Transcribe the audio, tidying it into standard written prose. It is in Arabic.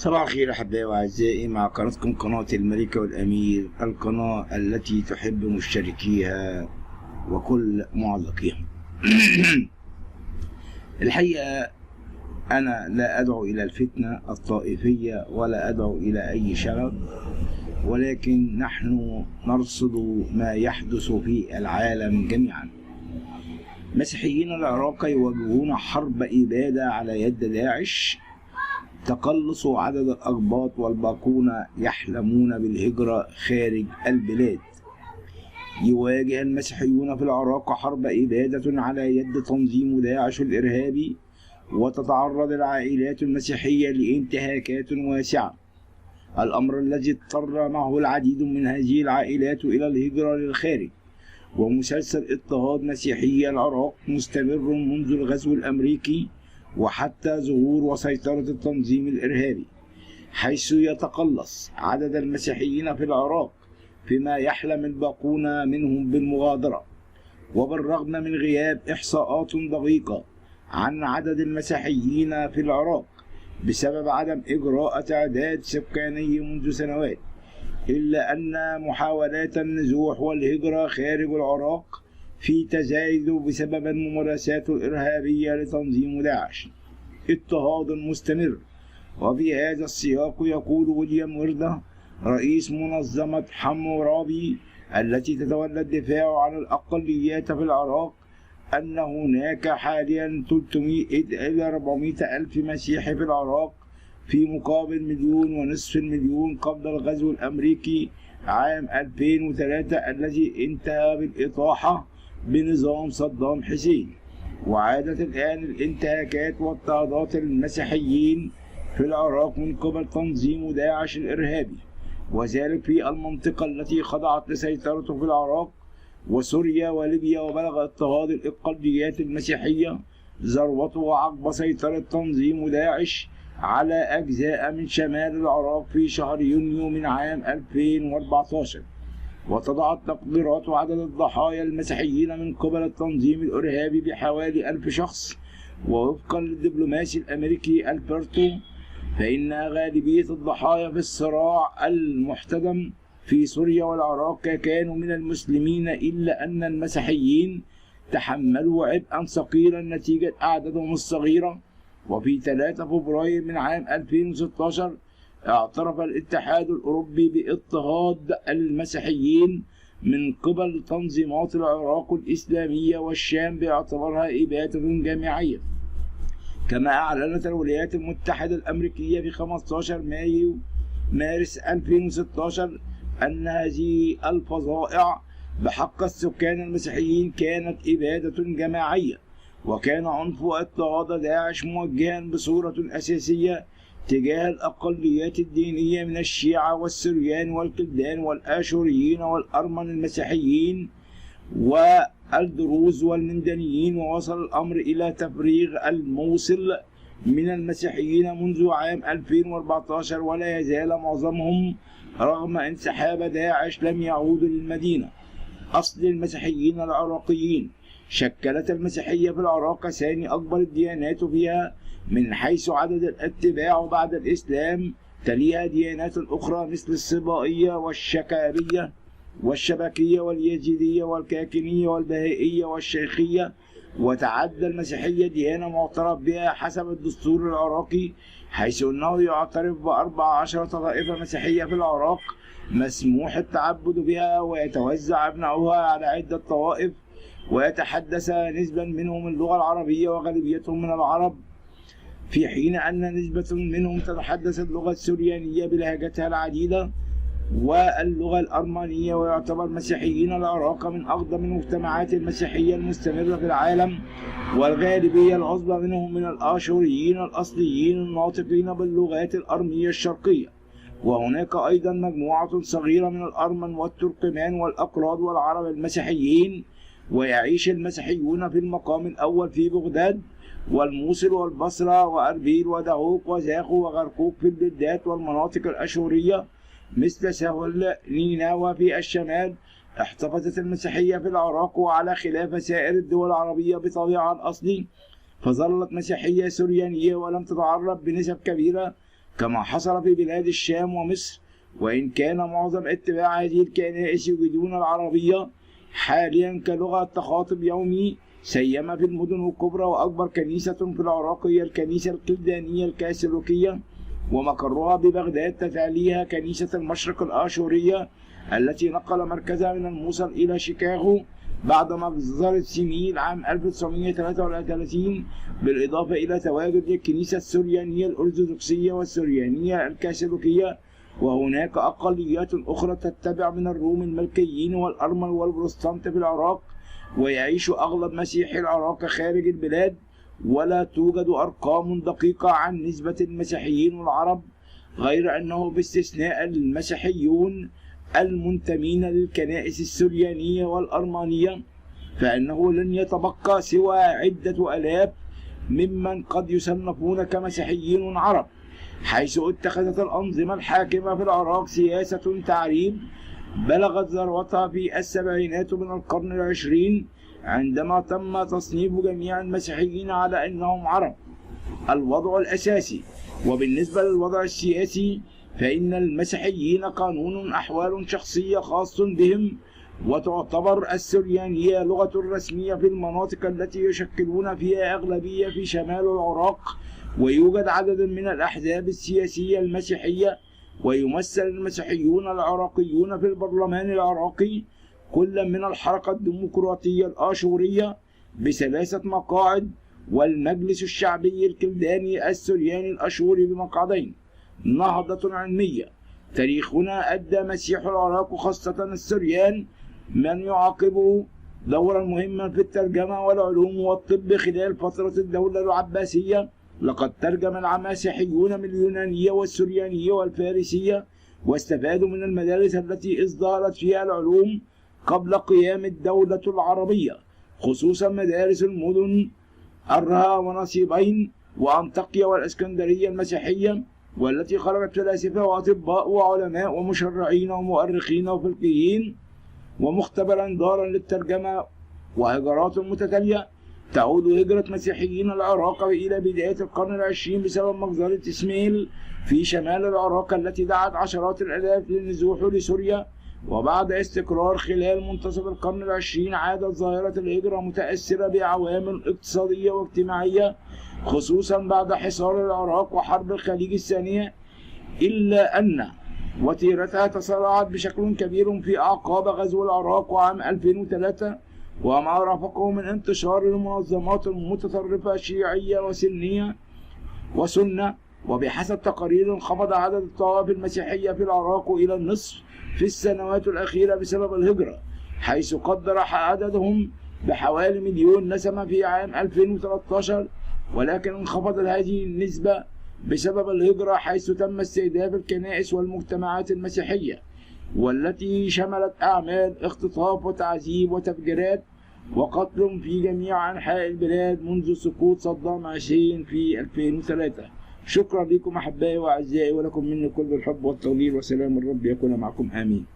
صباح الخير أحبائي وأعزائي، مع قناتكم قناة الملكة والأمير، القناة التي تحب مشتركيها وكل معلقيها. الحقيقة أنا لا أدعو إلى الفتنة الطائفية ولا أدعو إلى أي شغب، ولكن نحن نرصد ما يحدث في العالم جميعا. مسيحيين العراق يواجهون حرب إبادة على يد داعش، تقلص عدد الأقباط والباقون يحلمون بالهجرة خارج البلاد. يواجه المسيحيون في العراق حرب إبادة على يد تنظيم داعش الإرهابي، وتتعرض العائلات المسيحية لانتهاكات واسعة، الأمر الذي اضطر معه العديد من هذه العائلات إلى الهجرة للخارج. ومسلسل اضطهاد مسيحي العراق مستمر منذ الغزو الأمريكي وحتى ظهور وسيطرة التنظيم الإرهابي، حيث يتقلص عدد المسيحيين في العراق فيما يحلم الباقون منهم بالمغادرة. وبالرغم من غياب إحصاءات دقيقة عن عدد المسيحيين في العراق بسبب عدم إجراء تعداد سكاني منذ سنوات، إلا أن محاولات النزوح والهجرة خارج العراق في تزايد بسبب الممارسات الإرهابية لتنظيم داعش، اضطهاد مستمر. وفي هذا السياق يقول ويليام وردة رئيس منظمة حمورابي التي تتولى الدفاع عن الأقليات في العراق أن هناك حاليا 300 إلى 400 ألف مسيحي في العراق، في مقابل 1.5 مليون قبل الغزو الأمريكي عام 2003 الذي انتهى بالإطاحة بنظام صدام حسين. وعادت الآن الانتهاكات واضطهادات المسيحيين في العراق من قبل تنظيم داعش الإرهابي، وذلك في المنطقة التي خضعت لسيطرته في العراق وسوريا وليبيا. وبلغ اضطهاد الأقليات المسيحية ذروته عقب سيطرة تنظيم داعش على أجزاء من شمال العراق في شهر يونيو من عام 2014. وتضع تقديرات عدد الضحايا المسيحيين من قبل التنظيم الإرهابي بحوالي 1000 شخص. ووفقا للدبلوماسي الأمريكي ألبرتو، فإن غالبية الضحايا في الصراع المحتدم في سوريا والعراق كانوا من المسلمين، إلا أن المسيحيين تحملوا عبئا ثقيلا نتيجة أعدادهم الصغيرة. وفي 3 فبراير من عام 2016 اعترف الاتحاد الأوروبي باضطهاد المسيحيين من قبل تنظيمات العراق الإسلامية والشام باعتبارها إبادة جماعية. كما أعلنت الولايات المتحدة الأمريكية في 15 مارس 2016 أن هذه الفظائع بحق السكان المسيحيين كانت إبادة جماعية، وكان عنف واضطهاد داعش موجها بصورة أساسية تجاه الأقليات الدينية من الشيعة والسريان والكلدان والآشوريين والأرمن المسيحيين والدروز والمندنيين. ووصل الأمر إلى تفريغ الموصل من المسيحيين منذ عام 2014، ولا يزال معظمهم رغم انسحاب داعش لم يعودوا للمدينة. أصل المسيحيين العراقيين. شكلت المسيحية في العراق ثاني أكبر الديانات فيها من حيث عدد الاتباع بعد الإسلام، تليها ديانات أخرى مثل الصبائية والشكابية والشبكية واليزيدية والكاكينية والبهائية والشيخية. وتعد المسيحية ديانة معترف بها حسب الدستور العراقي، حيث أنه يعترف ب14 طائفة مسيحية في العراق مسموح التعبد بها، ويتوزع أبناؤها على عدة طوائف، ويتحدث نسبا منهم اللغة العربية وغالبيتهم من العرب، في حين أن نسبة منهم تتحدث اللغة السريانية بلهجتها العديدة واللغة الأرمنية. ويعتبر مسيحيين العراق من أقدم المجتمعات المسيحية المستمرة في العالم، والغالبية العظمى منهم من الآشوريين الأصليين الناطقين باللغات الأرمية الشرقية. وهناك أيضا مجموعة صغيرة من الأرمن والتركمان والأكراد والعرب المسيحيين. ويعيش المسيحيون في المقام الأول في بغداد والموصل والبصرة وأربيل ودهوك وزاخو وغرقوك في البلدات والمناطق الأشورية مثل سهل نينوى في الشمال. احتفظت المسيحية في العراق وعلى خلاف سائر الدول العربية بطبيعها الأصلي، فظلت مسيحية سريانية ولم تتعرض بنسب كبيرة كما حصل في بلاد الشام ومصر، وإن كان معظم اتباع هذه الكنائس يجيدون العربية حاليا كلغة تخاطب يومي، سيما في المدن الكبرى. وأكبر كنيسة في العراق هي الكنيسة الكلدانية الكاثوليكية، ومقرها ببغداد، تتاليها كنيسة المشرق الآشورية التي نقل مركزها من الموصل إلى شيكاغو بعد مجزرة سميل عام 1933، بالإضافة إلى تواجد الكنيسة السريانية الأرثوذكسية والسريانية الكاثوليكية. وهناك أقليات أخرى تتبع من الروم الملكيين والأرمن والبروتستانت في العراق، ويعيش أغلب مسيحي العراق خارج البلاد، ولا توجد أرقام دقيقة عن نسبة المسيحيين والعرب، غير أنه باستثناء المسيحيون المنتمين للكنائس السريانية والأرمانية فإنه لن يتبقى سوى عدة آلاف ممن قد يصنفون كمسيحيين عرب، حيث اتخذت الأنظمة الحاكمة في العراق سياسة تعريب بلغت ذروتها في السبعينات من القرن العشرين، عندما تم تصنيف جميع المسيحيين على أنهم عرب. الوضع الأساسي. وبالنسبة للوضع السياسي فإن المسيحيين قانون أحوال شخصية خاص بهم، وتعتبر السريانية لغة رسمية في المناطق التي يشكلون فيها أغلبية في شمال العراق، ويوجد عدد من الأحزاب السياسية المسيحية، ويمثل المسيحيون العراقيون في البرلمان العراقي كل من الحركة الديمقراطية الآشورية ب3 مقاعد، والمجلس الشعبي الكلداني السرياني الأشوري بمقعدين. نهضة علمية. تاريخنا أدى مسيح العراق خاصة السريان من يعاقبه دورا مهما في الترجمة والعلوم والطب خلال فترة الدولة العباسية. لقد ترجم المسيحيون من اليونانية والسريانية والفارسية، واستفادوا من المدارس التي ازدهرت فيها العلوم قبل قيام الدولة العربية، خصوصا مدارس المدن أرها ونصيبين وأنطاكيا والإسكندرية المسيحية، والتي خرجت فلاسفة وأطباء وعلماء ومشرعين ومؤرخين وفقهيين، ومختبرا دارا للترجمة. وهجرات متتالية. تعود هجرة مسيحيين العراق إلى بداية القرن العشرين بسبب مجزرة إسماعيل في شمال العراق التي دعت عشرات الآلاف للنزوح لسوريا. وبعد استقرار خلال منتصف القرن العشرين عادت ظاهرة الهجرة متأثرة بعوامل اقتصادية واجتماعية، خصوصا بعد حصار العراق وحرب الخليج الثانية، إلا أن وتيرتها تسارعت بشكل كبير في أعقاب غزو العراق عام 2003 وما رافقه من انتشار المنظمات المتطرفة شيعية وسنة. وبحسب تقارير انخفض عدد الطوائف المسيحية في العراق إلى النصف في السنوات الأخيرة بسبب الهجرة، حيث قدر عددهم بحوالي 1,000,000 نسمة في عام 2013، ولكن انخفضت هذه النسبة بسبب الهجرة، حيث تم استهداف الكنائس والمجتمعات المسيحية، والتي شملت أعمال اختطاف وتعذيب وتفجيرات وقتل في جميع أنحاء البلاد منذ سقوط صدام حسين في 2003. شكرا لكم أحبائي وأعزائي، ولكم مني كل الحب والتقدير، وسلام الرب يكون معكم، آمين.